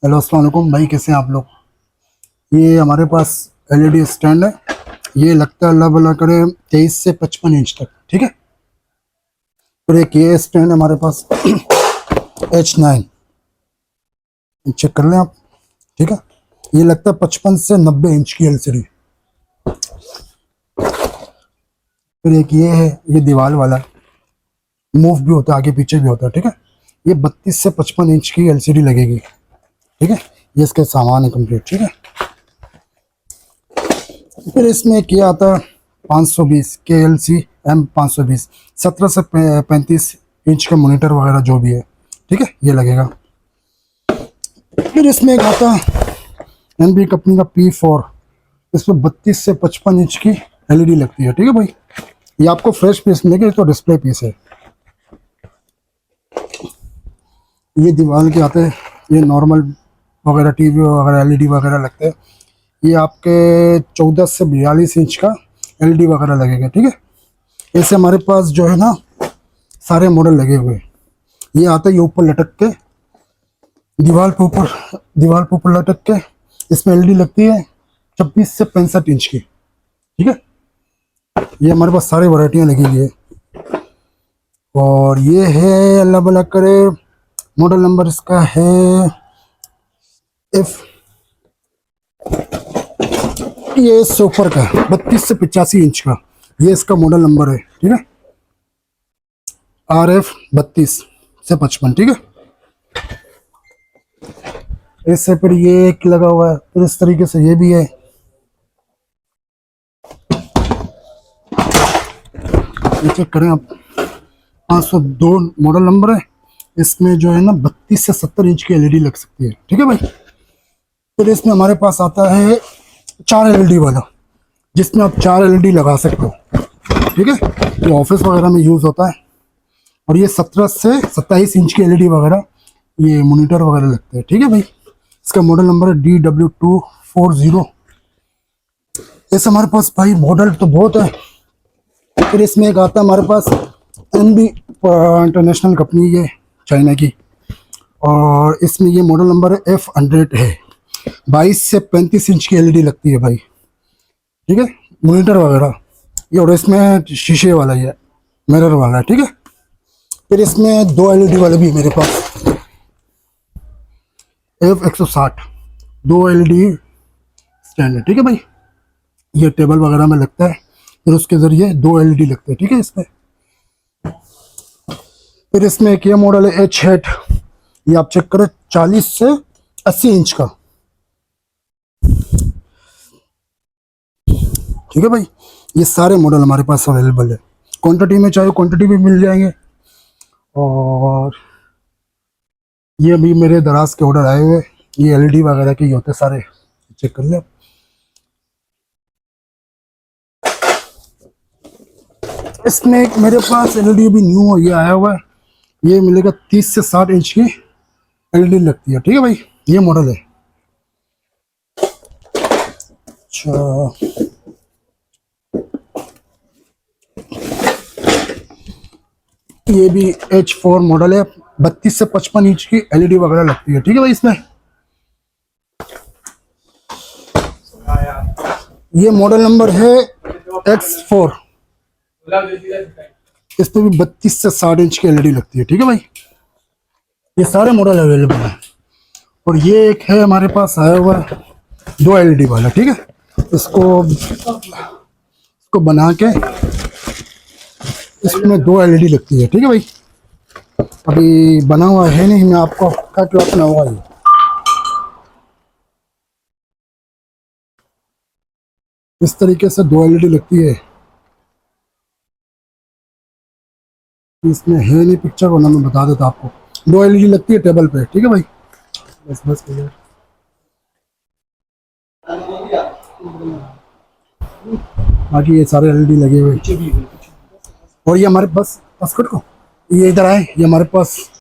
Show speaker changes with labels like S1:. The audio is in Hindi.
S1: हेलो अस्सलाम वालेकुम भाई, कैसे हैं आप लोग। ये हमारे पास एलईडी स्टैंड है। ये लगता है अल्लाह भला करे 23 से 55 इंच तक, ठीक है। फिर एक ये स्टैंड है हमारे पास H9, चेक कर लें आप, ठीक है। ये लगता है 55 से 90 इंच की एलसीडी। फिर एक ये है, ये दीवार वाला, मूव भी होता है, आगे पीछे भी होता है, ठीक है। ये 32 से 55 इंच की एलसीडी लगेगी, ठीक है। ये इसके सामान है कंप्लीट, ठीक है। फिर इसमें क्या आता है 520 KLC M520, 17 से 35 इंच का मॉनिटर वगैरह जो भी है, ठीक है, ये लगेगा। फिर इसमें एक आता है NB कंपनी का P4, इसमें 32 से 55 इंच की एलईडी लगती है, ठीक है भाई। ये आपको फ्रेश पीस मिलेगा, तो डिस्प्ले पीस है। ये दीवार के आते हैं, ये नॉर्मल वगैरह टीवी वगैरह एलईडी वगैरह लगते हैं। ये आपके 14 से 42 इंच का एलईडी वगैरह लगेगा, ठीक है। ऐसे हमारे पास जो है ना सारे मॉडल लगे हुए हैं। ये आता है ये ऊपर लटक के, दीवार के ऊपर लटक के, इसमें एलईडी लगती है 26 से 65 इंच की, ठीक है। ये हमारे पास सारी वैरायटियाँ लगी हुई है। और ये है अल्लाह भला करे, मॉडल नंबर इसका है F, ये सोफर का 32 से 85 इंच का, ये इसका मॉडल नंबर है, ठीक है। RF 32 से 55, ठीक है। इससे फिर ये एक लगा हुआ है, फिर इस तरीके से ये भी है। ये चेक करें आप, 502 मॉडल नंबर है। इसमें जो है ना 32 से 70 इंच की एलईडी लग सकती है, ठीक है भाई। फिर इसमें हमारे पास आता है 4 एलईडी वाला, जिसमें आप 4 एलईडी लगा सकते हो, ठीक है। ये ऑफिस वगैरह में यूज़ होता है। और ये 17 से 27 इंच की एलईडी वगैरह, ये मॉनिटर वगैरह लगते हैं, ठीक है भाई। इसका मॉडल नंबर है DW240। ऐसे हमारे पास भाई मॉडल तो बहुत है। फिर इसमें एक आता है हमारे पास NB इंटरनेशनल कंपनी, ये चाइना की, और इसमें ये मॉडल नंबर है F100 है। 22 से 35 इंच की एलईडी लगती है भाई, ठीक है, मॉनिटर वगैरह ये। और इसमें शीशे वाला ही है, मिरर वाला है, ठीक है। फिर इसमें 2 एलईडी वाले भी मेरे पास F160, 2 एलईडी स्टैंड है, ठीक है भाई। ये टेबल वगैरह में लगता है, फिर उसके जरिए 2 एलईडी लगते हैं, ठीक है इसमें। फिर इसमें एक ये मॉडल है H8, ये आप चेक करें 40 से 80 इंच का, ठीक है भाई। ये सारे मॉडल हमारे पास अवेलेबल है। क्वांटिटी में चाहे क्वांटिटी भी मिल जाएंगे। और ये अभी मेरे दराज के ऑर्डर आए हुए, ये एलईडी वगैरह के होते सारे, चेक कर ले। इसमें एक मेरे पास एलईडी भी न्यू ये आया हुआ है, ये मिलेगा 30 से 60 इंच की एलईडी लगती है, ठीक है भाई। ये मॉडल है। अच्छा, ये भी H4 मॉडल है, 32 से 55 इंच की एलईडी वगैरह लगती है, ठीक है भाई। इसमें ये मॉडल नंबर है X4, इसमें भी 32 से 60 इंच की एलईडी लगती है, ठीक है भाई। ये सारे मॉडल अवेलेबल हैं। और ये एक है हमारे पास आया हुआ 2 एलईडी वाला, ठीक है। इसको बना के इसमें 2 एलईडी लगती है, ठीक है भाई। अभी बना हुआ है नहीं, मैं आपको क्या क्या अपना हुआ ये। इस तरीके से 2 एलईडी लगती है। इसमें है नहीं पिक्चर, वरना मैं बता देता आपको। 2 एलईडी लगती है टेबल पे, ठीक है भाई। बस क्लियर। बाकी ये सारे एलईडी लगे हुए। और ये हमारे पास, ये इधर आए, ये हमारे पास